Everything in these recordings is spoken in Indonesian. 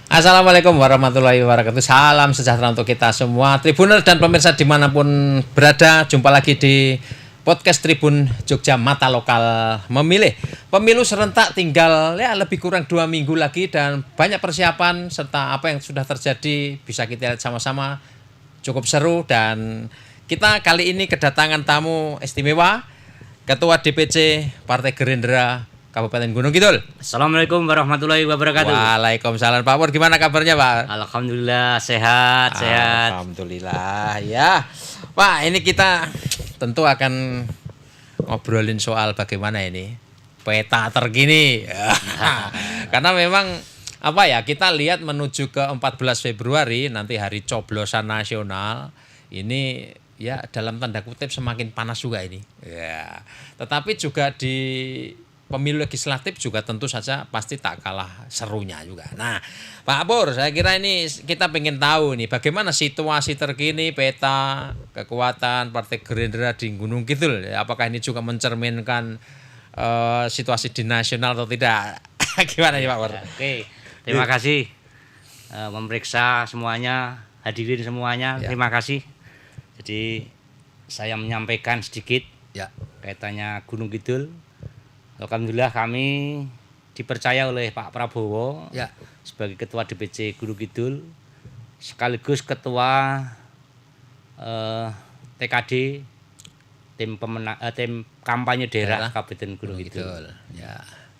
Assalamualaikum warahmatullahi wabarakatuh. Salam sejahtera untuk kita semua, Tribuner dan pemirsa dimanapun berada. Jumpa lagi di podcast Tribun Jogja, Mata Lokal Memilih. Pemilu serentak tinggal lebih kurang 2 minggu lagi dan banyak persiapan serta apa yang sudah terjadi bisa kita lihat sama-sama. Cukup seru dan kita kali ini kedatangan tamu istimewa, Ketua DPC Partai Gerindra Kabupaten Gunung Kidul. Assalamualaikum warahmatullahi wabarakatuh. Waalaikumsalam Pak Pur, gimana kabarnya Pak? Alhamdulillah sehat. Alhamdulillah ya. Pak, ini kita tentu akan ngobrolin soal bagaimana ini peta terkini. Karena memang kita lihat menuju ke 14 Februari nanti hari coblosan nasional ini ya dalam tanda kutip semakin panas juga ini. Ya. Tetapi juga di pemilu legislatif juga tentu saja pasti tak kalah serunya juga. Nah, Pak Pur, saya kira ini kita pengen tahu nih bagaimana situasi terkini peta kekuatan Partai Gerindra di Gunung Kidul. Apakah ini juga mencerminkan situasi di nasional atau tidak? Gimana nih Pak Pur? Oke, terima kasih memeriksa semuanya, hadirin semuanya. Ya. Terima kasih. Jadi saya menyampaikan sedikit kaitannya Gunung Kidul. Alhamdulillah kami dipercaya oleh Pak Prabowo sebagai Ketua DPC Gunung Kidul sekaligus Ketua TKD tim kampanye daerah Kabupaten Gunung Kidul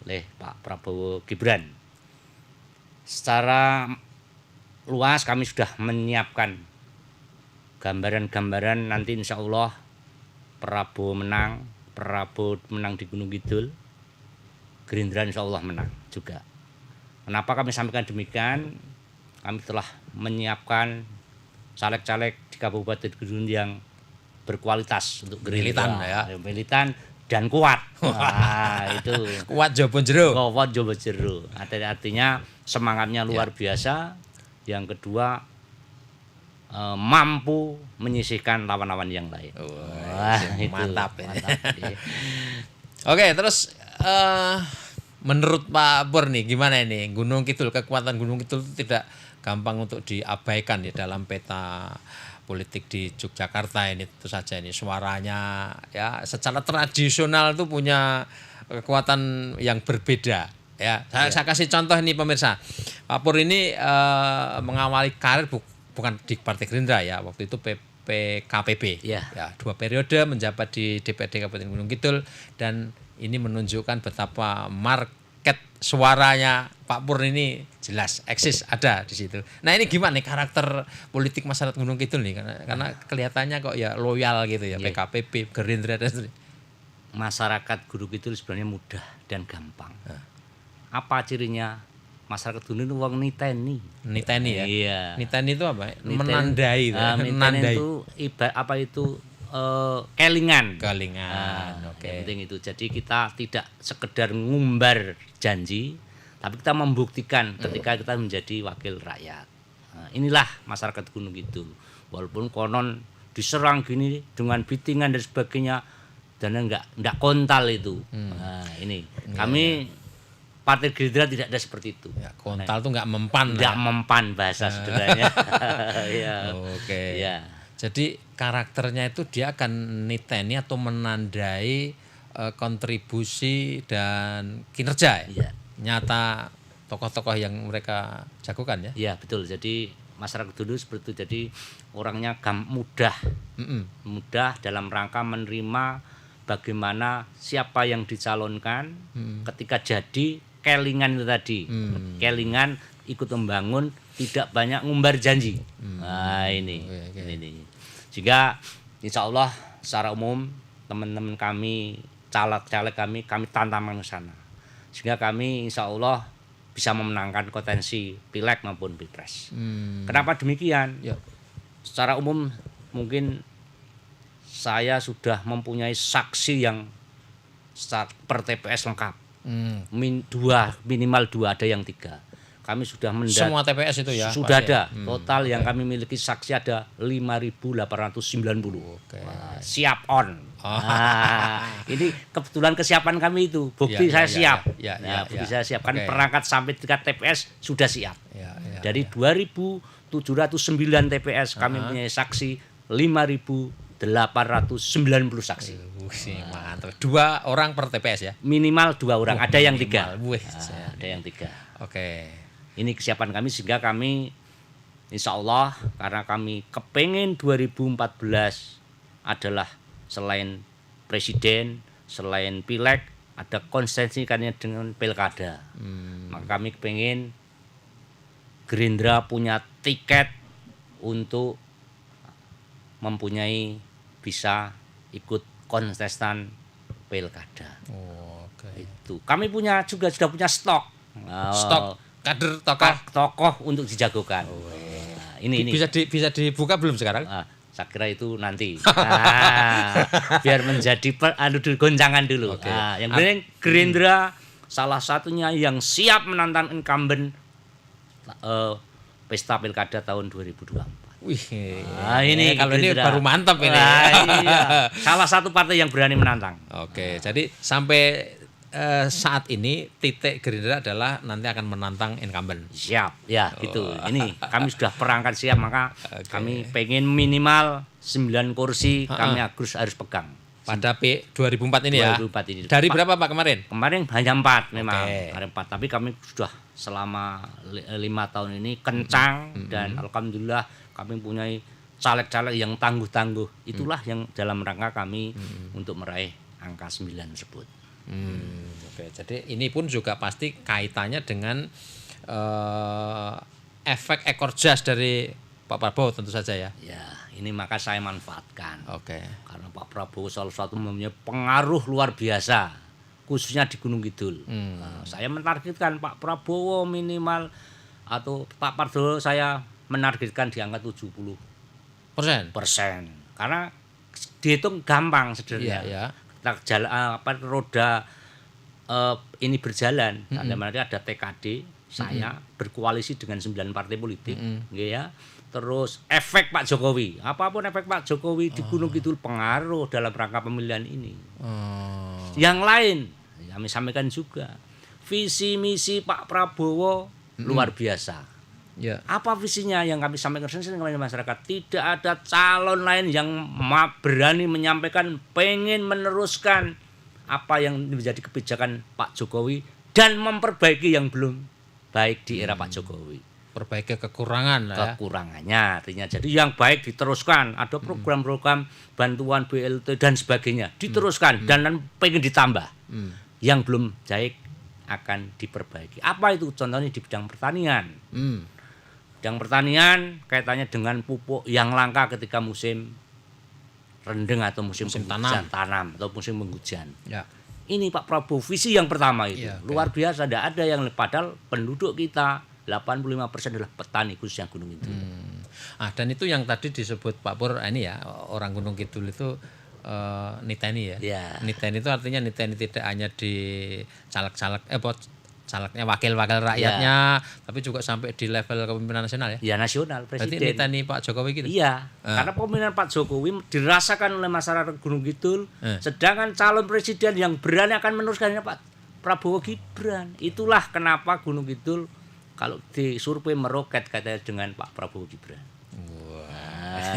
oleh Pak Prabowo Gibran. Secara luas kami sudah menyiapkan gambaran-gambaran nanti insya Allah Prabowo menang di Gunung Kidul. Gerindra insya Allah menang juga. Kenapa kami sampaikan demikian? Kami telah menyiapkan caleg-caleg di Kabupaten Gunung yang berkualitas untuk Gerindra, militan dan kuat. Nah, itu kuat jowo jero. Kuat jowo jero. Artinya semangatnya luar biasa. Yang kedua mampu menyisihkan lawan-lawan yang lain. Mantap ya. Oke, terus menurut Pak Pur nih gimana ini Gunung Kidul, kekuatan Gunung Kidul itu tidak gampang untuk diabaikan ya dalam peta politik di Yogyakarta ini. Tentu saja ini suaranya ya secara tradisional itu punya kekuatan yang berbeda ya. Saya kasih contoh nih pemirsa. Pak Pur ini mengawali karir bukan di Partai Gerindra ya, waktu itu PKPB. Ya, 2 periode menjabat di DPRD Kabupaten Gunung Kidul dan ini menunjukkan betapa market suaranya Pak Pur ini jelas eksis ada di situ. Nah, ini gimana nih karakter politik masyarakat Gunung Kidul nih karena kelihatannya kok ya loyal gitu ya, PKPB, Gerindra dan sebagainya. Masyarakat Gunung Kidul sebenarnya mudah dan gampang. Apa cirinya? Masyarakat Gunung itu wong niteni ya. Iya. Niteni itu apa? Menandai. Niteni itu kelingan. Oke. Yang penting itu. Jadi kita tidak sekedar ngumbar janji, tapi kita membuktikan ketika kita menjadi wakil rakyat. Nah, inilah masyarakat Gunung Kidul. Walaupun konon diserang gini dengan bitingan dan sebagainya, dan enggak kontal itu. Nah, ini kami Partai Gerindra tidak ada seperti itu. Ya, kontal tuh nggak mempan. Nggak mempan bahasa sederhananya. Oke. Ya. Jadi karakternya itu dia akan niteni atau menandai kontribusi dan kinerja nyata tokoh-tokoh yang mereka jagokan ya. Iya betul. Jadi masyarakat dulu seperti itu. Jadi orangnya mudah dalam rangka menerima bagaimana siapa yang dicalonkan ketika jadi kelingan itu tadi. Kelingan ikut membangun, tidak banyak ngumbar janji. Nah, ini. Jika insya Allah secara umum teman-teman kami, caleg-caleg kami tantangan ke sana. Sehingga kami insya Allah bisa memenangkan potensi pileg maupun pilpres. Kenapa demikian? Secara umum mungkin saya sudah mempunyai saksi yang per TPS lengkap. Minimal 2, ada yang 3. Kami sudah semua TPS itu ya? Sudah ada. Total yang kami miliki saksi ada 5.890. Oke. Siap on. Ini kebetulan kesiapan kami itu. Bukti saya siap. Bukti saya siap. Kan perangkat sampai tingkat TPS sudah siap. Dari 2.709 TPS kami punya saksi 5.890 saksi. Mantap. 2 orang per TPS ya? Minimal 2 orang. Ada yang 3. Ada yang 3. Oke. Ini kesiapan kami sehingga kami insya Allah karena kami kepengen 2014 adalah selain presiden, selain pileg, ada konsensi kan dengan pilkada. Maka kami kepengen Gerindra punya tiket untuk mempunyai bisa ikut kontestan pilkada. Itu kami sudah punya stok. Stok kader tokoh untuk dijagokan. Ini bisa dibuka belum sekarang? Saya kira itu nanti. Biar menjadi goncangan dulu. Yang penting Gerindra salah satunya yang siap menantang incumbent pesta pilkada tahun 2024. Ini kalau ini baru mantap ini. Iya. Salah satu partai yang berani menantang. Oke, jadi sampai saat ini titik Gerindra adalah nanti akan menantang incumbent. Siap, ya gitu. Ini kami sudah perangkat siap, maka kami pengen minimal 9 kursi kami harus pegang. Pada 2004 ini 2004 ini. Dari berapa Pak kemarin? Kemarin hanya 4 memang. Kemarin 4, tapi kami sudah selama 5 tahun ini kencang dan alhamdulillah kami mempunyai caleg-caleg yang tangguh-tangguh. Itulah yang dalam rangka kami untuk meraih angka 9 tersebut. Oke, jadi ini pun juga pasti kaitannya dengan efek ekor jas dari Pak Prabowo tentu saja ya. Ya, ini maka saya manfaatkan. Oke. Karena Pak Prabowo salah satu mempunyai pengaruh luar biasa, khususnya di Gunung Kidul. Saya menargetkan Pak Prabowo minimal atau Pak Prabowo saya menargetkan di angka 70%. Karena dihitung gampang sederhana. Iya. Roda ini berjalan, nanti ada TKD, saya berkoalisi dengan 9 partai politik, ya. Terus efek Pak Jokowi, apapun efek Pak Jokowi di Gunung Kidul pengaruh dalam rangka pemilihan ini. Yang lain, kami sampaikan juga, visi misi Pak Prabowo luar biasa. Ya. Apa visinya yang kami sampaikan kepada masyarakat? Tidak ada calon lain yang berani menyampaikan pengen meneruskan apa yang menjadi kebijakan Pak Jokowi dan memperbaiki yang belum baik di era Pak Jokowi. Perbaiki kekurangan lah ya. Kekurangannya artinya jadi yang baik diteruskan, ada program-program bantuan BLT dan sebagainya diteruskan dan pengen ditambah. Yang belum baik akan diperbaiki. Apa itu? Contohnya di bidang pertanian. Bidang pertanian kaitannya dengan pupuk yang langka ketika musim rendeng atau musim tanam atau musim penghujan. Ya. Ini Pak Prabowo visi yang pertama itu. Ya, luar biasa, tidak ada yang padahal penduduk kita 85% adalah petani khususnya Gunung Kidul. Dan itu yang tadi disebut Pak Pur ini ya, orang Gunung Kidul itu niteni ya. Niteni itu artinya niteni tidak hanya di caleg-caleg calegnya wakil-wakil rakyatnya, tapi juga sampai di level kepemimpinan nasional ya. Ya nasional, presiden. Berarti niteni Pak Jokowi gitu. Iya, karena kepemimpinan Pak Jokowi dirasakan oleh masyarakat Gunung Kidul, sedangkan calon presiden yang berani akan meneruskannya Pak Prabowo Gibran. Itulah kenapa Gunung Kidul kalau disurvei meroket katanya dengan Pak Prabowo Gibran.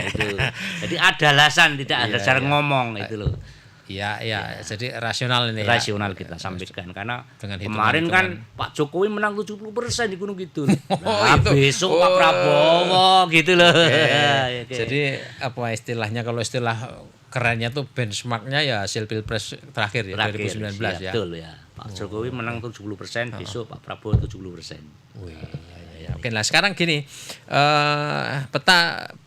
Itu. Jadi ada alasan, tidak ada cara ngomong itu loh. Iya. Jadi rasional ini. Rasional kita sampaikan karena kemarin kan Pak Jokowi menang 70% di Gunung Kidul. Besok Pak Prabowo gitu loh. Jadi apa istilahnya, kalau istilah kerennya tuh benchmarknya ya hasil Pilpres terakhir ya 2019 ya. Betul ya. Pak Jokowi menang 70%, besok Pak Prabowo 70%. Oke, nah sekarang gini, peta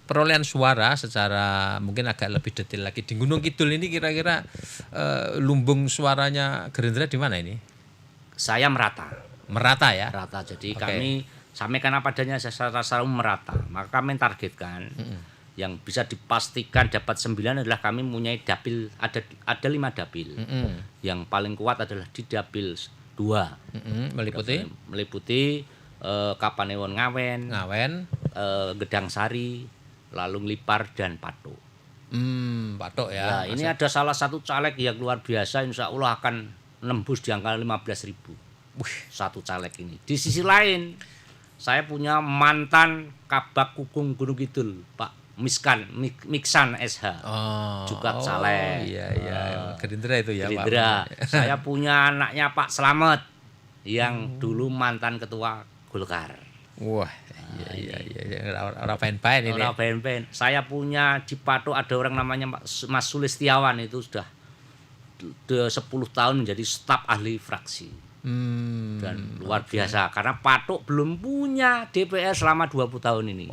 perolehan suara secara mungkin agak lebih detail lagi di Gunung Kidul ini kira-kira lumbung suaranya Gerindra di mana ini? Saya merata ya. Merata. Jadi kami sampaikan apa adanya secara merata. Maka kami targetkan yang bisa dipastikan dapat 9 adalah kami mempunyai dapil, ada 5 dapil. Yang paling kuat adalah di dapil 2. Meliputi Kapanewon Ngawen, Gedang Sari, lalu Nglipar dan Patu. Patok Ya, ya. ini ada salah satu caleg yang luar biasa, insya Allah akan nembus di angka 15.000. Satu caleg ini. Di sisi lain, saya punya mantan Kabak Kukung Gunung Kidul, Pak Miksan SH. Juga caleg. Iya. Gerindra itu ya, Gerindra. Pak. Saya punya anaknya Pak Slamet yang dulu mantan ketua Golkar. Wah, iya. Orang pain-pain ini. Orang ben-ben. Saya punya di Patok ada orang namanya Mas Sulistiawan, itu sudah 10 tahun menjadi staf ahli fraksi. Dan luar biasa karena Patok belum punya DPR selama 20 tahun ini.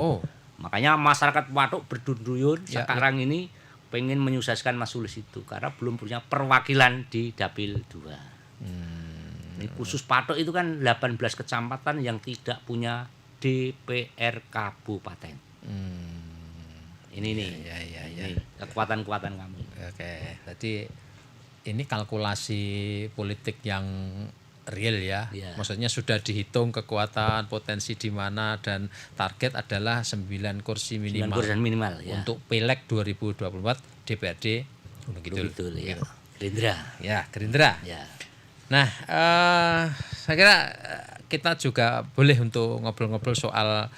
Makanya masyarakat Patok berduyun sekarang ini pengen menyukseskan Mas Sulis itu karena belum punya perwakilan di Dapil 2. Ini khusus Patok itu kan 18 kecamatan yang tidak punya DPR kabupaten. Ini nih. Ini kekuatan-kekuatan kami. Oke. Jadi ini kalkulasi politik yang real ya. Maksudnya sudah dihitung kekuatan potensi di mana dan target adalah 9 kursi minimal. 9 kursi minimal ya. Untuk Pileg 2024 DPRD Gunung Kidul. Ya. Gerindra. Ya, Gerindra. Ya. Nah, saya kira kita juga boleh untuk ngobrol-ngobrol soal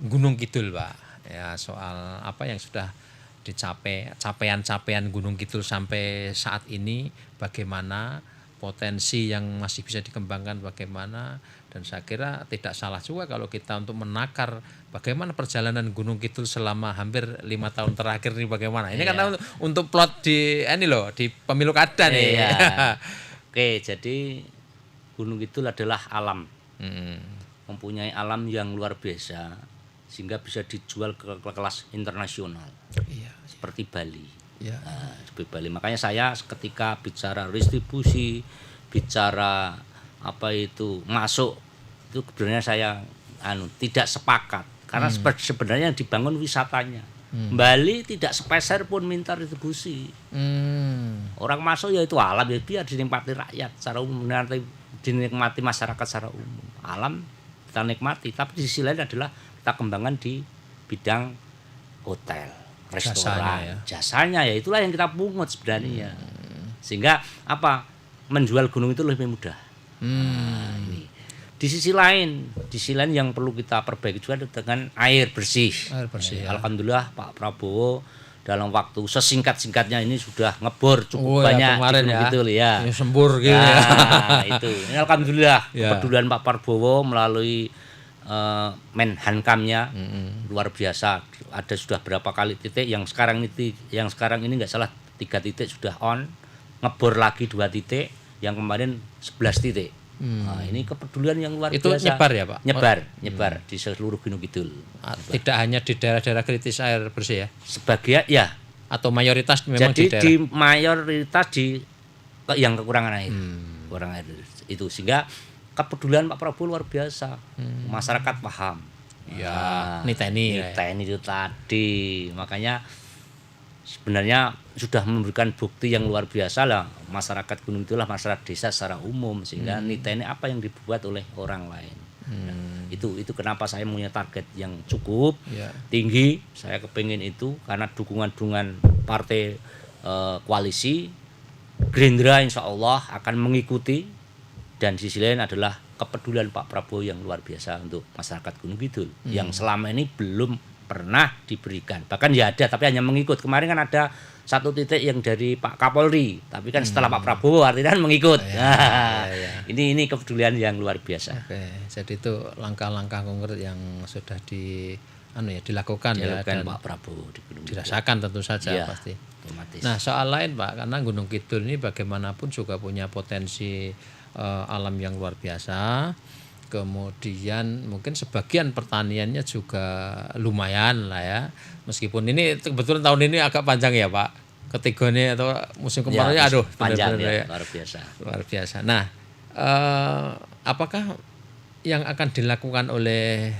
Gunung Kidul, Pak. Ya, soal apa yang sudah dicapai, capaian-capaian Gunung Kidul sampai saat ini, bagaimana potensi yang masih bisa dikembangkan bagaimana, dan saya kira tidak salah juga kalau kita untuk menakar bagaimana perjalanan Gunung Kidul selama hampir 5 tahun terakhir ini bagaimana. Ini karena untuk plot di ini loh, di pemilu kada nih. Oke, jadi Gunung Kidul adalah alam. Mempunyai alam yang luar biasa sehingga bisa dijual ke kelas internasional. Seperti Bali. Seperti Bali. Makanya saya ketika bicara distribusi, bicara apa itu masuk, itu sebenarnya saya tidak sepakat karena sebenarnya yang dibangun wisatanya. Bali tidak sepeser pun minta distribusi. Orang masuk ya itu alam, ya biar dinikmati rakyat secara umum, nanti dinikmati masyarakat secara umum. Alam kita nikmati, tapi di sisi lain adalah kita kembangkan di bidang hotel, restoran, jasanya ya itulah yang kita pungut sebenarnya. Sehingga apa? Menjual gunung itu lebih mudah. Ini. Di sisi lain yang perlu kita perbaiki juga dengan air bersih. Alhamdulillah Pak Prabowo dalam waktu sesingkat-singkatnya ini sudah ngebor cukup banyak kemarin gitu ya. Sembur gitu itu. Ini alhamdulillah kepedulian Pak Prabowo melalui Menhankamnya luar biasa. Ada sudah berapa kali titik yang sekarang ini nggak salah 3 titik sudah on, ngebor lagi 2 titik, yang kemarin 11 titik. Nah, ini kepedulian yang luar itu biasa. Itu nyebar ya Pak? Nyebar di seluruh Gunung Kidul. Tidak hanya di daerah-daerah kritis air bersih ya? Sebagian ya. Atau mayoritas memang jadi di daerah? Jadi di mayoritas yang kekurangan air. Kurang air itu, sehingga kepedulian Pak Prabowo luar biasa. Masyarakat paham. Niteni itu tadi. Makanya sebenarnya sudah memberikan bukti yang luar biasa lah. Masyarakat Gunung itulah masyarakat desa secara umum, sehingga niteni apa yang dibuat oleh orang lain. Itu kenapa saya punya target yang cukup tinggi. Saya kepingin itu karena dukungan partai koalisi Gerindra insya Allah akan mengikuti, dan di sisi lain adalah kepedulian Pak Prabowo yang luar biasa untuk masyarakat Gunung Kidul yang selama ini belum pernah diberikan. Bahkan ya ada tapi hanya mengikut. Kemarin kan ada 1 titik yang dari Pak Kapolri, tapi kan setelah Pak Prabowo artinya kan mengikut. Ini kepedulian yang luar biasa. Jadi itu langkah-langkah konkret yang sudah dilakukan ya, dan Pak Prabowo di Gunung dirasakan tentu saja pasti. Otomatis. Nah, soal lain Pak, karena Gunung Kidul ini bagaimanapun juga punya potensi alam yang luar biasa. Kemudian mungkin sebagian pertaniannya juga lumayan lah ya. Meskipun ini kebetulan tahun ini agak panjang ya Pak. Ketiganya atau musim kemarau panjang ya, luar biasa. Luar biasa. Nah, apakah yang akan dilakukan oleh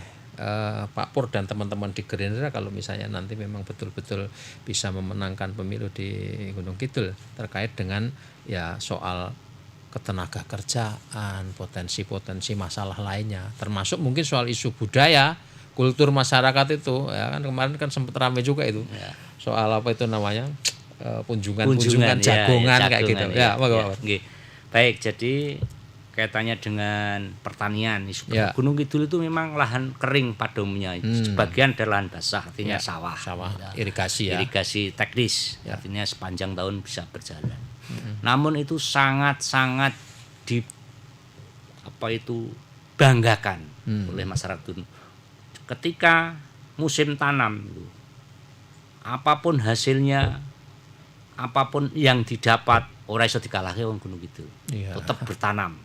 Pak Pur dan teman-teman di Gerindra kalau misalnya nanti memang betul-betul bisa memenangkan pemilu di Gunung Kidul terkait dengan ya soal ketenaga kerjaan, potensi-potensi masalah lainnya, termasuk mungkin soal isu budaya, kultur masyarakat itu ya kan kemarin kan sempat ramai juga itu soal apa itu namanya kunjungan jagongan kayak gitu ya. Baik, jadi kaitannya dengan pertanian Gunung Kidul itu memang lahan kering pada umumnya, sebagian adalah lahan basah artinya sawah irigasi teknis artinya sepanjang tahun bisa berjalan. Namun itu sangat-sangat banggakan oleh masyarakat Gunung. Ketika musim tanam itu, apapun hasilnya, apapun yang didapat ora iso dikalahke wong Gunung Kidul. Tetap bertanam.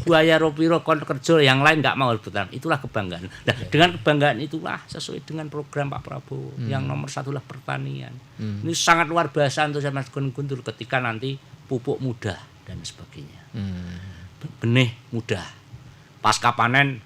Buaya ropiro kon kerja yang lain enggak mau bertanam. Itulah kebanggaan. Nah, dengan kebanggaan itulah sesuai dengan program Pak Prabowo yang nomor 1 lah pertanian. Ini sangat luar biasa untuk Mas Gunung Kidul ketika nanti pupuk mudah dan sebagainya. Benih mudah. Pasca panen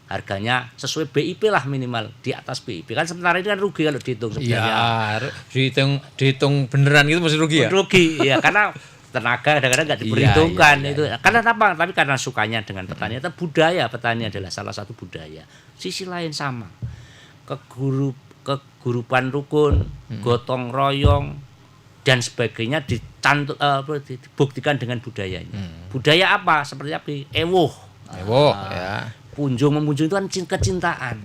harganya sesuai BIP lah minimal di atas BIP. Kan sementara ini kan rugi kalau dihitung sebenarnya. Iya, dihitung beneran gitu masih rugi ya? Rugi ya karena tenaga kadang-kadang nggak diperhitungkan itu. Karena apa? Tapi karena sukanya dengan pertanian, budaya petani adalah salah satu budaya. Sisi lain sama. Kegurupan rukun, gotong royong dan sebagainya dibuktikan dengan budayanya. Budaya apa? Seperti apa? Ewuh ya. Memunjung itu kan kecintaan.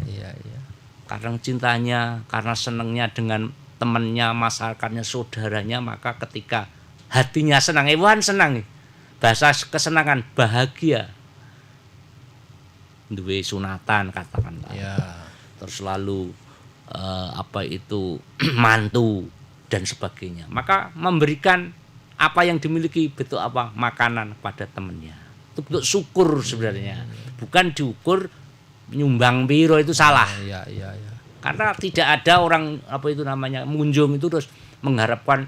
Karena cintanya, karena senangnya dengan temannya, masyarakatnya, saudaranya, maka ketika hatinya senang, ewan senang. Bahasa kesenangan, bahagia. Duwe sunatan katakan Pak. Terus lalu mantu dan sebagainya. Maka memberikan apa yang dimiliki bentuk makanan kepada temannya. Itu bentuk syukur sebenarnya. Bukan diukur nyumbang piro itu salah. Karena tidak ada orang munjung itu terus mengharapkan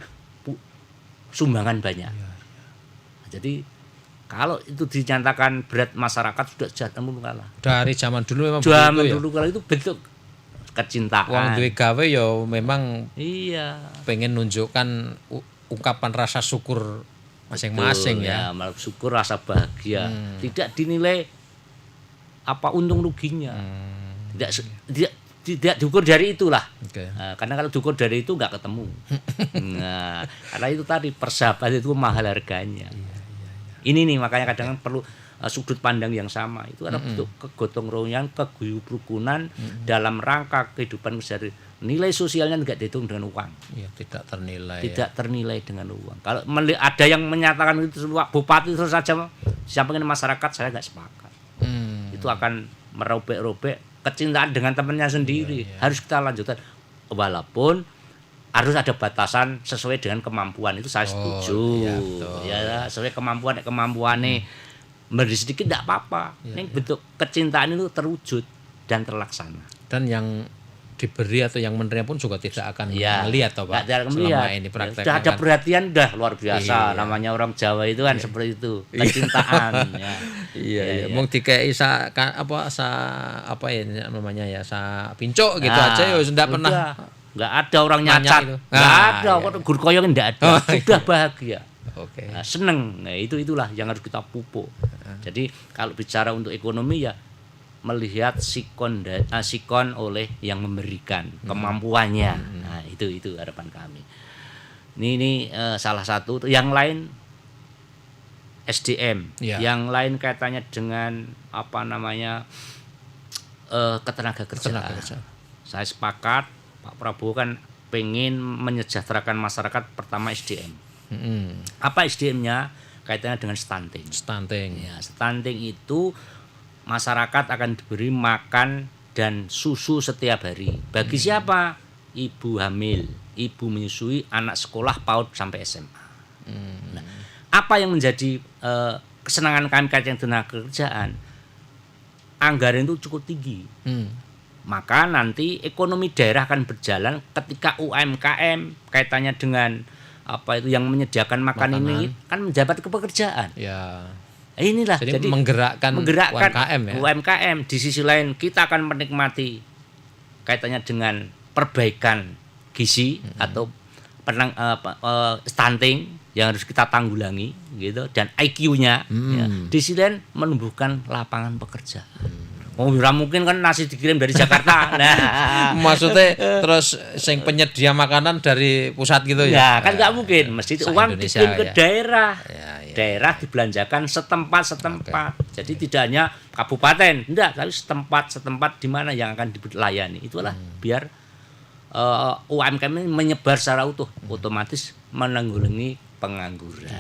sumbangan banyak. Jadi kalau itu dinyatakan berat masyarakat sudah jatuh kalah. Dari zaman dulu memang dulu kalau itu bentuk kecintaan. Wong duwe gawe ya memang pengen nunjukkan ungkapan rasa syukur masing-masing. Betul, ya. Syukur rasa bahagia. Tidak dinilai untung ruginya. Tidak diukur dari itulah. Karena kalau diukur dari itu nggak ketemu. Nah, karena itu tadi persahabatan itu mahal harganya. Ini nih makanya kadang perlu sudut pandang yang sama. Itu ada bentuk kegotong royongan, keguyup rukunan dalam rangka kehidupan sehari. Nilai sosialnya nggak dihitung dengan uang. Tidak ternilai. Tidak ternilai dengan uang. Kalau ada yang menyatakan itu semua bupati terus saja siapa yang masyarakat saya nggak sepakat. Itu akan merobek-robek kecintaan dengan temannya sendiri. Harus kita lanjutkan walaupun harus ada batasan sesuai dengan kemampuan, itu saya setuju. Sesuai kemampuannya memberi sedikit tidak apa-apa. Ini bentuk kecintaan itu terwujud dan terlaksana. Dan yang diberi atau yang menerima pun juga tidak akan melihat Pak. Selama ini praktek. Sudah ada perhatian udah luar biasa. Namanya orang Jawa itu kan seperti itu, kecintaan. Mung dikei sa pincuk gitu aja ya sudah pernah. Enggak ada orang nyacat. Enggak ada, gur koyong enggak ada. Sudah bahagia. Seneng. Nah, itulah yang harus kita pupuk. Jadi kalau bicara untuk ekonomi melihat sikon oleh yang memberikan kemampuannya. Nah, itu harapan kami. Ini salah satu. Yang lain SDM. Yang lain kaitannya dengan ketenagakerjaan. Saya sepakat Pak Prabowo kan pengen menyejahterakan masyarakat, pertama SDM. Apa SDM-nya? Kaitannya dengan stunting. Stunting itu masyarakat akan diberi makan dan susu setiap hari. Bagi siapa? Ibu hamil, ibu menyusui, anak sekolah PAUD sampai SMA. Nah, apa yang menjadi kesenangan kami kaitan dengan kerjaan? Anggaran itu cukup tinggi. Maka nanti ekonomi daerah akan berjalan ketika UMKM kaitannya dengan yang menyediakan makanan ini kan mendapat pekerjaan. Inilah jadi menggerakkan UMKM. Di sisi lain kita akan menikmati kaitannya dengan perbaikan gizi atau stunting yang harus kita tanggulangi gitu, dan IQ-nya di sisi lain menumbuhkan lapangan pekerjaan. Oh, ora mungkin kan nasi dikirim dari Jakarta. Nah, maksudnya terus sing penyedia makanan dari pusat gitu ya. Ya, kan nggak mungkin. Mesti uang dikirim ke daerah. Ya. Daerah dibelanjakan setempat. Jadi tidak hanya kabupaten, enggak, tapi setempat di mana yang akan dilayani. Itulah biar UMKM ini menyebar secara utuh, otomatis menanggulangi pengangguran.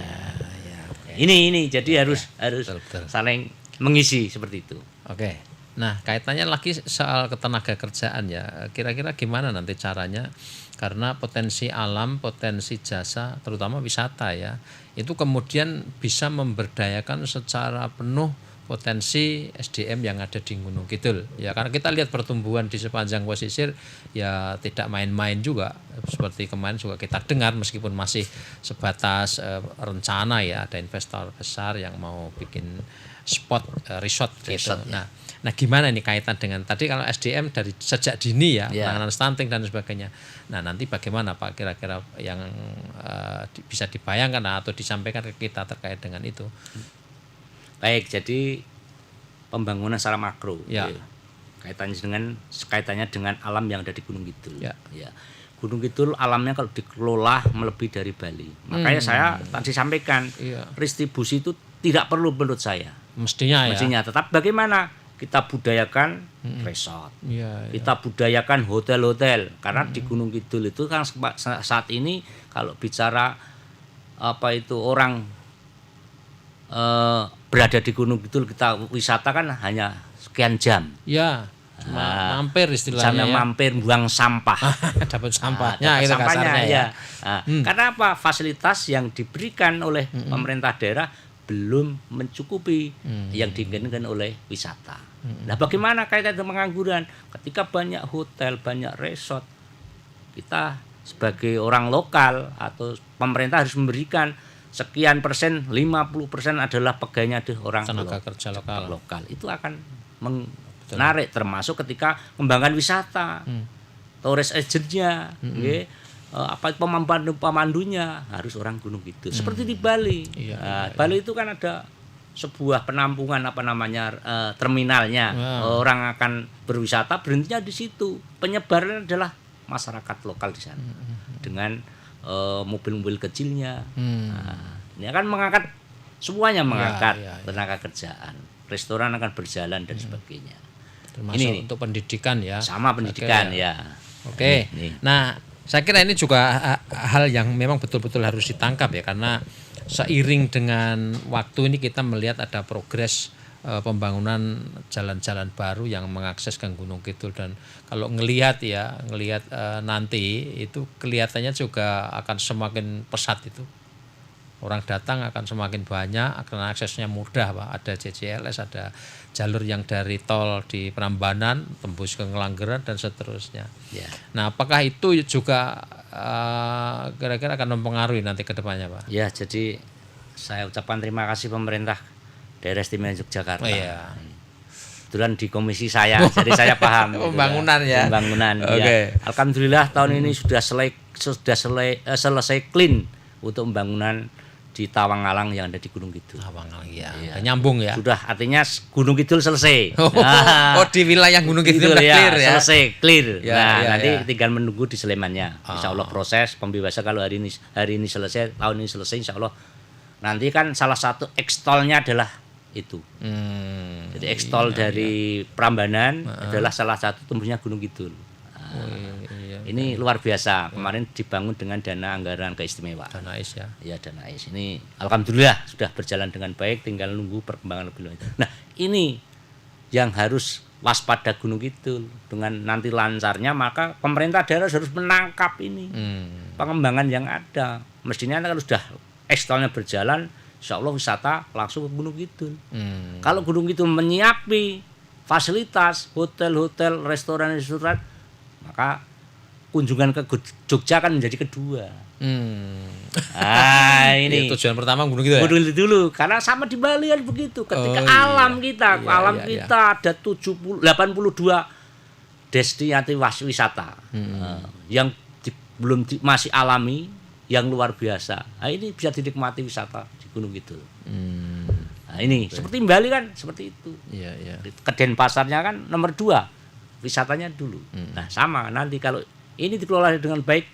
Ini jadi harus betul. saling mengisi seperti itu. Oke. Nah, kaitannya lagi soal ketenaga kerjaan ya. Kira-kira gimana nanti caranya? Karena potensi alam, potensi jasa, terutama wisata ya, itu kemudian bisa memberdayakan secara penuh potensi SDM yang ada di Gunung Kidul. Ya, karena kita lihat pertumbuhan di sepanjang pesisir ya tidak main-main juga. Seperti kemarin juga kita dengar meskipun masih sebatas rencana ya, ada investor besar yang mau bikin spot resort gitu. Nah, gimana ini kaitan dengan tadi kalau SDM dari sejak dini ya, penanganan stunting dan sebagainya. Nah, nanti bagaimana Pak kira-kira yang bisa dibayangkan atau disampaikan ke kita terkait dengan itu? Baik, jadi pembangunan secara makro. Ya. Kaitannya dengan alam yang ada di Gunung Kidul. Ya. Gunung Kidul alamnya kalau dikelola melebihi dari Bali. Makanya saya tadi sampaikan distribusi itu tidak perlu menurut saya. Mestinya. Tetap bagaimana kita budayakan resort, kita budayakan hotel-hotel, karena di Gunung Kidul itu kan saat ini kalau bicara orang berada di Gunung Kidul kita wisata kan hanya sekian jam. Ya. Mampir istilahnya. Mampir buang sampah. Dapat sampahnya itu kasarnya ya. Karena apa? Fasilitas yang diberikan oleh pemerintah daerah belum mencukupi yang diinginkan oleh wisata. Nah, bagaimana kaitan dengan pengangguran? Ketika banyak hotel, banyak resort, kita sebagai orang lokal atau pemerintah harus memberikan sekian persen, 50% adalah pegawainya orang tenaga kerja lokal. Itu akan menarik, termasuk ketika pengembangan wisata, tourist agent-nya, pemandunya harus orang Gunung Kidul. Seperti di Bali. Bali itu kan ada sebuah penampungan terminalnya. Orang akan berwisata berhentinya di situ. Penyebaran adalah masyarakat lokal di sana dengan mobil-mobil kecilnya. Ini akan mengangkat semuanya, mengangkat tenaga kerjaan. Restoran akan berjalan dan sebagainya. Termasuk ini untuk pendidikan ya. Sama pendidikan ya. Oke. Nah, saya kira ini juga hal yang memang betul-betul harus ditangkap ya, karena seiring dengan waktu ini kita melihat ada progres pembangunan jalan-jalan baru yang mengakses ke Gunung Kidul, dan kalau ngelihat nanti itu kelihatannya juga akan semakin pesat itu. Orang datang akan semakin banyak karena aksesnya mudah Pak. Ada JJLS, ada jalur yang dari tol di Prambanan tembus ke Ngelanggeran dan seterusnya. Nah, apakah itu juga kira-kira akan mempengaruhi nanti ke depannya Pak? Ya, jadi saya ucapkan terima kasih pemerintah Daerah Istimewa Yogyakarta. Kebetulan di komisi saya, jadi saya paham. Pembangunan ya. Pembangunan. Ya. Alhamdulillah tahun ini sudah selesai clean untuk pembangunan di Tawangalang yang ada di Gunung Kidul. Tawangalang ya. Nyambung ya. Sudah, artinya Gunung Kidul selesai. Di wilayah Gunung Kidul clear ya. Selesai, clear. Nanti tinggal menunggu di Slemannya. Insya Allah proses pembebasan kalau hari ini selesai, tahun ini selesai, insya Allah. Nanti kan salah satu ekstolnya adalah itu. Jadi ekstol dari Prambanan adalah salah satu tembusnya Gunung Kidul. Ini luar biasa. Kemarin dibangun dengan dana anggaran keistimewaan. Dana AIS ya. Ya, dana AIS. Ini alhamdulillah sudah berjalan dengan baik, tinggal nunggu perkembangan lebih lanjut. Nah, ini yang harus waspada Gunung Kidul. Dengan nanti lancarnya, maka pemerintah daerah harus menangkap ini. Pengembangan yang ada. Mestinya kalau sudah ekstolnya berjalan, insya Allah wisata langsung ke Gunung Kidul. Kalau Gunung Kidul menyiapi fasilitas, hotel-hotel, restoran-restoran, maka kunjungan ke Jogja kan menjadi kedua. Ini tujuan pertama Gunung Kidul. Gunung Kidul dulu, karena sama di Bali kan begitu. Ketika alam kita ada 82 destinasi wisata yang masih alami, yang luar biasa. Nah, ini bisa dinikmati wisata di Gunung Kidul. Nah, ini seperti Bali kan seperti itu. Iya, iya. Ke Denpasarnya kan nomor 2 wisatanya dulu. Nah sama nanti kalau ini dikelola dengan baik,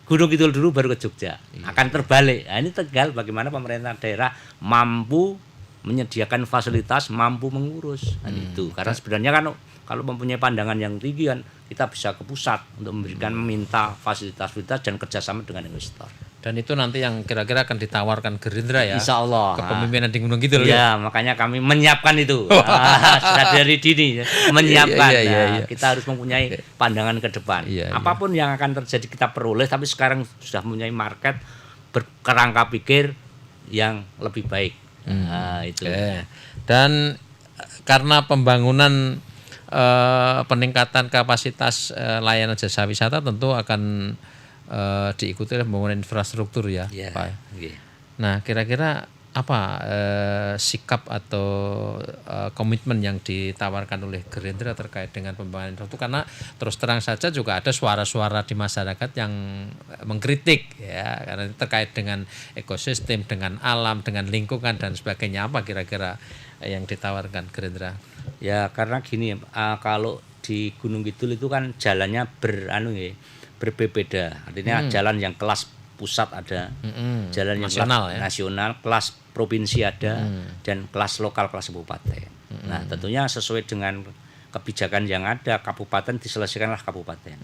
Gunung Kidul dulu baru ke Jogja. Akan terbalik. Nah, ini Tegal bagaimana pemerintah daerah mampu menyediakan fasilitas, mampu mengurus. Nah, itu karena sebenarnya kan kalau mempunyai pandangan yang tinggi kan kita bisa ke pusat untuk memberikan meminta fasilitas-fasilitas dan kerjasama dengan investor. Dan itu nanti yang kira-kira akan ditawarkan Gerindra ya. Insya Allah. Kepemimpinan di Gunung Kidul ya. Makanya kami menyiapkan itu. Sudah dari dini menyiapkan. Iya. Kita harus mempunyai pandangan ke depan. Apapun yang akan terjadi kita peroleh, tapi sekarang sudah mempunyai market berkerangka pikir yang lebih baik. Nah, itu. Dan karena pembangunan peningkatan kapasitas layanan jasa wisata tentu akan diikuti oleh pembangunan infrastruktur ya, Pak. Nah, kira-kira apa sikap atau komitmen yang ditawarkan oleh Gerindra terkait dengan pembangunan infrastruktur? Karena terus terang saja juga ada suara-suara di masyarakat yang mengkritik ya, karena terkait dengan ekosistem, dengan alam, dengan lingkungan dan sebagainya. Apa kira-kira yang ditawarkan Gerindra? Ya karena gini, kalau di Gunung Kidul itu kan jalannya berbeda. Artinya jalan yang kelas pusat ada, jalan yang nasional, nasional, kelas provinsi ada, dan kelas lokal, kelas kabupaten. Nah tentunya sesuai dengan kebijakan yang ada, kabupaten diselesaikanlah kabupaten.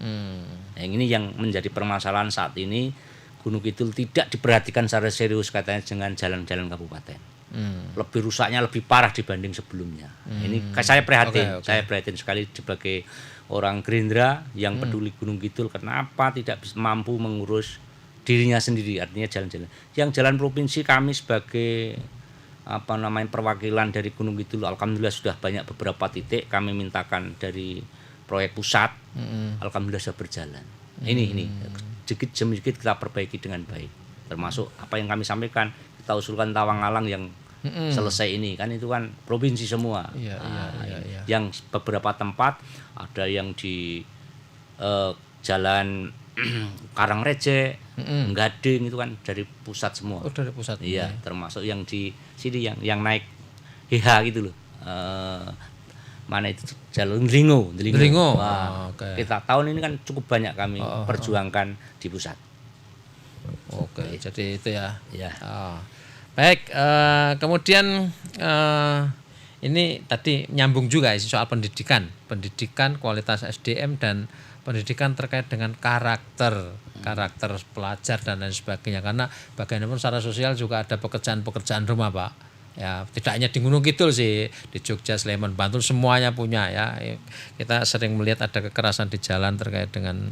Nah, ini yang menjadi permasalahan saat ini, Gunung Kidul tidak diperhatikan secara serius katanya dengan jalan-jalan kabupaten. Lebih rusaknya lebih parah dibanding sebelumnya. Ini saya prihatin, saya prihatin sekali sebagai orang Gerindra yang peduli Gunung Kidul, kenapa tidak mampu mengurus dirinya sendiri, artinya jalan-jalan. Yang jalan provinsi kami sebagai perwakilan dari Gunung Kidul, alhamdulillah sudah banyak beberapa titik kami mintakan dari proyek pusat, alhamdulillah sudah berjalan. Ini sedikit demi sedikit kita perbaiki dengan baik. Termasuk apa yang kami sampaikan, kita usulkan Tawangalang yang selesai ini kan itu kan provinsi semua. Yang beberapa tempat ada yang di jalan Karangreje, Gading itu kan dari pusat semua. Oh, dari pusat. Iya, termasuk yang di sini yang naik HH gitu loh. Mana itu jalur Delingo. Kita tahun ini kan cukup banyak kami perjuangkan di pusat. Oke, jadi itu ya. Ya. Baik, kemudian ini tadi nyambung juga soal pendidikan, kualitas SDM dan pendidikan terkait dengan karakter pelajar dan lain sebagainya. Karena bagaimanapun secara sosial juga ada pekerjaan rumah, Pak. Ya, tidak hanya di Gunung Kidul sih, di Jogja, Sleman, Bantul semuanya punya ya. Kita sering melihat ada kekerasan di jalan terkait dengan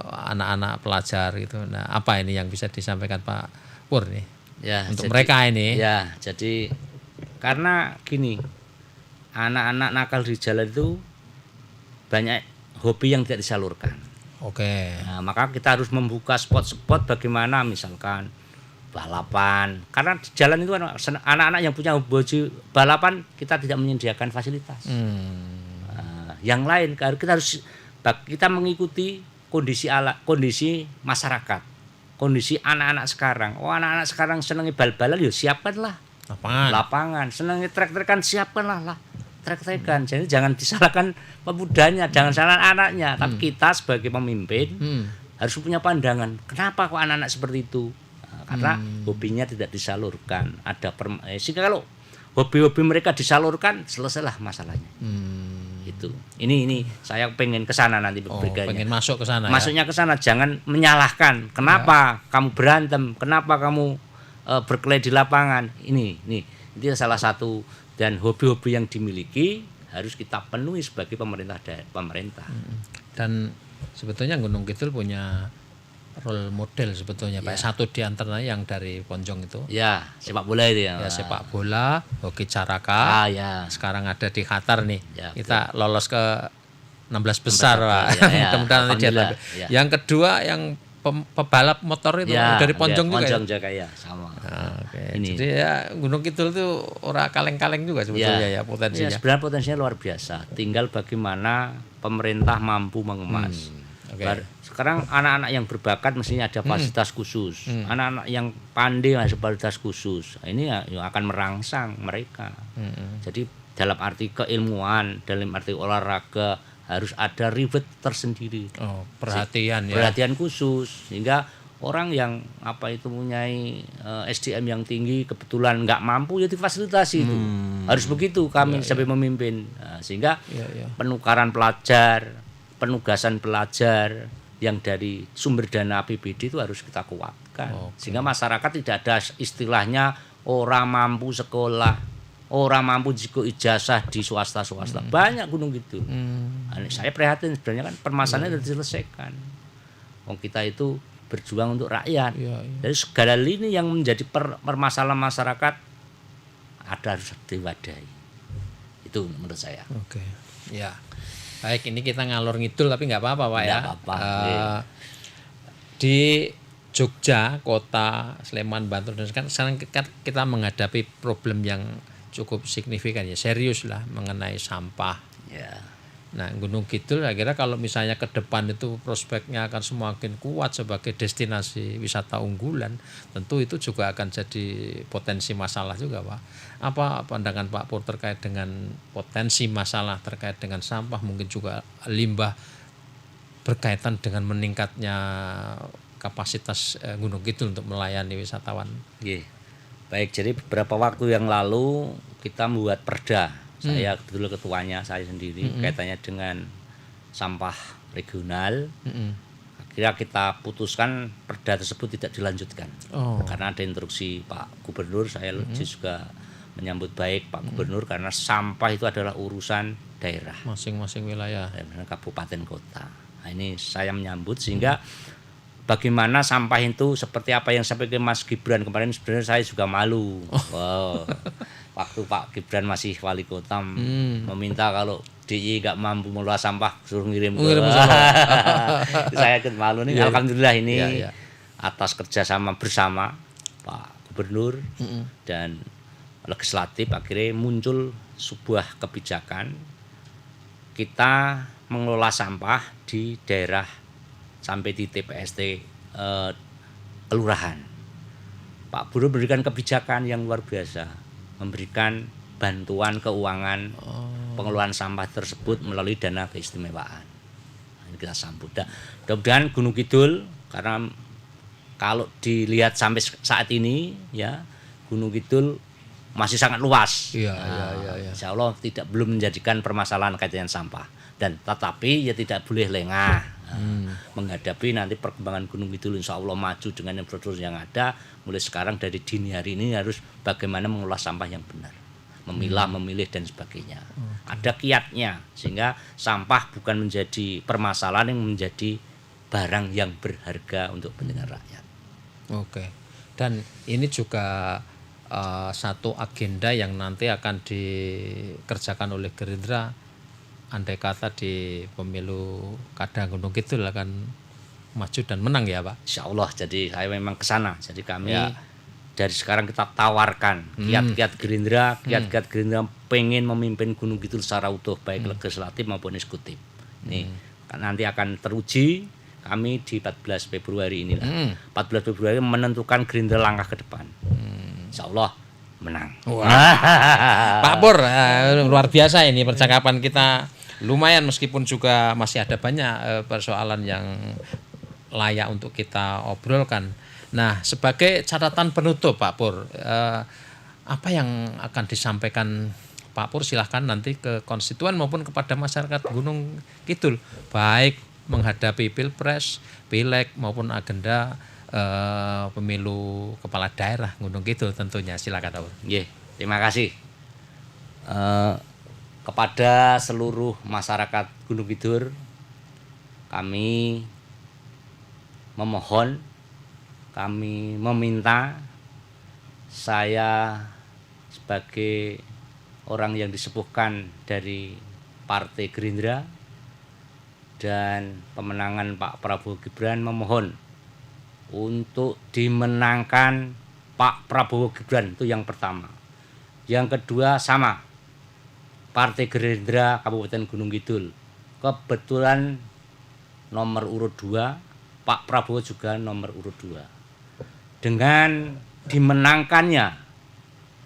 anak-anak pelajar gitu. Nah, apa ini yang bisa disampaikan Pak Pur nih? Ya, untuk mereka ini. Ya, jadi karena gini, anak-anak nakal di jalan itu banyak hobi yang tidak disalurkan. Oke. Nah, maka kita harus membuka spot-spot bagaimana misalkan balapan. Karena di jalan itu kan anak-anak yang punya hobi balapan kita tidak menyediakan fasilitas. Nah, yang lain kita harus mengikuti kondisi masyarakat. Kondisi anak-anak sekarang. Anak-anak sekarang senangnya bal-balan, ya siapkanlah lapangan. Senangnya trek-trekan, siapkanlah trek-trekan. Jadi jangan disalahkan pemudanya, jangan salah anaknya. Tapi kita sebagai pemimpin harus punya pandangan. Kenapa kok anak-anak seperti itu? Nah, karena hobinya tidak disalurkan. Sehingga kalau hobi-hobi mereka disalurkan, selesailah masalahnya. Itu. Ini saya pengen ke sana nanti berbedanya. Pengen masuk ke sana. Masuknya ke sana, jangan menyalahkan. Kenapa kamu berantem? Kenapa kamu berkelahi di lapangan? Ini salah satu, dan hobi-hobi yang dimiliki harus kita penuhi sebagai pemerintah. Dan sebetulnya Gunung Kidul punya role model sebetulnya, Pak. Satu di antaranya yang dari Ponjong itu. Ya, sepak bola itu ya. Ya, sepak bola, hoki caraka. Ya. Sekarang ada di Qatar nih. Ya, kita lolos ke 16 besar, Pak. Mudah-mudahan nanti dia. Yang kedua yang pebalap motor itu dari Ponjong juga. Ponjong juga ya, sama. Jadi ya Gunung Kidul itu ora kaleng-kaleng juga sebetulnya ya potensinya. Sebenarnya potensinya luar biasa. Tinggal bagaimana pemerintah mampu mengemas. Sekarang anak-anak yang berbakat mestinya ada fasilitas khusus. Anak-anak yang pandai ada fasilitas khusus. Ini yang akan merangsang mereka. Jadi dalam arti keilmuan, dalam arti olahraga harus ada reward tersendiri. Perhatian ya. Perhatian khusus sehingga orang yang mempunyai SDM yang tinggi kebetulan nggak mampu ya difasilitasi itu. Harus begitu kami sampai memimpin. Sehingga penukaran pelajar, penugasan pelajar yang dari sumber dana APBD itu harus kita kuatkan. Sehingga masyarakat tidak ada istilahnya orang mampu sekolah, orang mampu jika ijazah di swasta-swasta. Banyak Gunung Kidul. Saya prihatin sebenarnya kan permasalahannya sudah diselesaikan. Kita itu berjuang untuk rakyat. Jadi segala lini yang menjadi permasalahan masyarakat harus diwadahi. Itu menurut saya. Oke. Ya. Baik, ini kita ngalor ngidul tapi nggak apa-apa Pak ya. Apa-apa. Di Jogja, kota Sleman, Bantul dan sekarang kita menghadapi problem yang cukup signifikan ya, serius lah mengenai sampah. Ya. Nah, Gunung Kidul akhirnya kalau misalnya ke depan itu prospeknya akan semakin kuat sebagai destinasi wisata unggulan, tentu itu juga akan jadi potensi masalah juga Pak. Apa pandangan Pak Pur terkait dengan potensi masalah terkait dengan sampah, mungkin juga limbah berkaitan dengan meningkatnya kapasitas Gunung Kidul untuk melayani wisatawan? Baik, jadi beberapa waktu yang lalu kita membuat perda. Saya betul ketuanya saya sendiri kaitannya dengan sampah regional. Akhirnya kita putuskan perda tersebut tidak dilanjutkan karena ada instruksi Pak Gubernur. Saya juga menyambut baik Pak Gubernur karena sampah itu adalah urusan daerah masing-masing wilayah, kabupaten kota. Nah, ini saya menyambut sehingga bagaimana sampah itu seperti apa yang sampai ke Mas Gibran kemarin, sebenarnya saya juga malu. Waktu Pak Gibran masih wali kota meminta kalau DIY nggak mampu mengelola sampah suruh ngirim ke saya ikut malu nih. Alhamdulillah ini atas kerjasama bersama Pak Gubernur dan legislatif akhirnya muncul sebuah kebijakan kita mengelola sampah di daerah sampai di TPST kelurahan. Pak Gubernur memberikan kebijakan yang luar biasa, memberikan bantuan keuangan pengelolaan sampah tersebut melalui dana keistimewaan. Ini kita sambut. Mudah-mudahan Gunung Kidul, karena kalau dilihat sampai saat ini ya Gunung Kidul masih sangat luas. Insya Allah belum menjadikan permasalahan kaitan sampah. Dan tetapi ya tidak boleh lengah. Menghadapi nanti perkembangan Gunung Kidul, insya Allah maju dengan infrastruktur yang ada. Mulai sekarang dari dini hari ini harus bagaimana mengolah sampah yang benar, memilah, memilih dan sebagainya. Ada kiatnya sehingga sampah bukan menjadi permasalahan yang menjadi barang yang berharga untuk kepentingan rakyat. Oke. Dan ini juga satu agenda yang nanti akan dikerjakan oleh Gerindra. Andai kata di pemilu kada Gunung Kidul akan maju dan menang ya Pak? Insya Allah, jadi saya memang ke sana. Jadi kami dari sekarang kita tawarkan kiat-kiat Gerindra, kiat-kiat Gerindra pengen memimpin Gunung Kidul secara utuh, baik legislatif maupun eksekutif. Ini nanti akan teruji kami di 14 Februari ini. 14 Februari menentukan Gerindra langkah ke depan. Insya Allah menang. Pak Pur, luar biasa ini percakapan kita. Lumayan meskipun juga masih ada banyak persoalan yang layak untuk kita obrolkan. Nah, sebagai catatan penutup Pak Pur, apa yang akan disampaikan Pak Pur, silahkan nanti ke konstituen maupun kepada masyarakat Gunung Kidul, baik menghadapi Pilpres, Pileg maupun agenda pemilu kepala daerah Gunung Kidul tentunya. Silakan Pak Pur. Terima kasih. Kepada seluruh masyarakat Gunung Kidul, kami memohon, kami meminta, saya sebagai orang yang disepuhkan dari Partai Gerindra dan pemenangan Pak Prabowo Gibran memohon untuk dimenangkan Pak Prabowo Gibran, itu yang pertama. Yang kedua sama, Partai Gerindra Kabupaten Gunung Kidul kebetulan nomor urut 2, Pak Prabowo juga nomor urut 2. Dengan dimenangkannya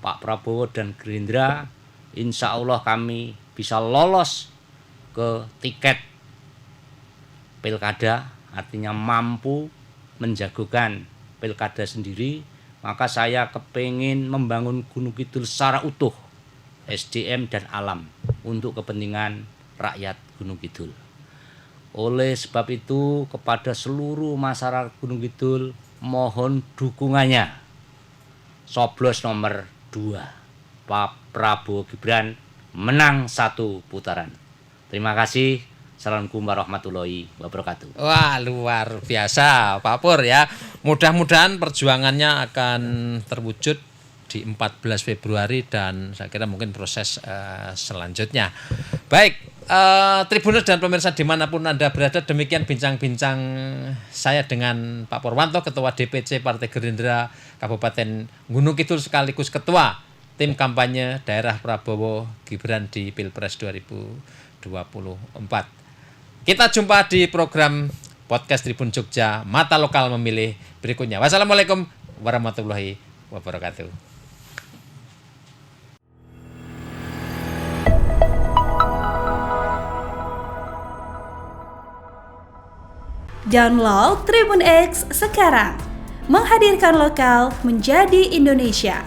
Pak Prabowo dan Gerindra, insya Allah kami bisa lolos ke tiket pilkada, artinya mampu menjagokan pilkada sendiri. Maka saya kepingin membangun Gunung Kidul secara utuh, SDM dan alam, untuk kepentingan rakyat Gunung Kidul. Oleh sebab itu kepada seluruh masyarakat Gunung Kidul, mohon dukungannya. Coblos nomor 2, Pak Prabowo Gibran menang 1 putaran. Terima kasih. Assalamualaikum warahmatullahi wabarakatuh. Wah, luar biasa Pak Pur ya. Mudah-mudahan perjuangannya akan terwujud di 14 Februari dan saya kira mungkin proses selanjutnya. Baik, Tribuners dan pemirsa dimanapun Anda berada, demikian bincang-bincang saya dengan Pak Purwanto, Ketua DPC Partai Gerindra Kabupaten Gunung Kidul sekaligus Ketua Tim Kampanye Daerah Prabowo Gibran di Pilpres 2024. Kita jumpa di program Podcast Tribun Jogja, Mata Lokal Memilih berikutnya. Wassalamualaikum warahmatullahi wabarakatuh. Download Tribun X sekarang, menghadirkan lokal menjadi Indonesia.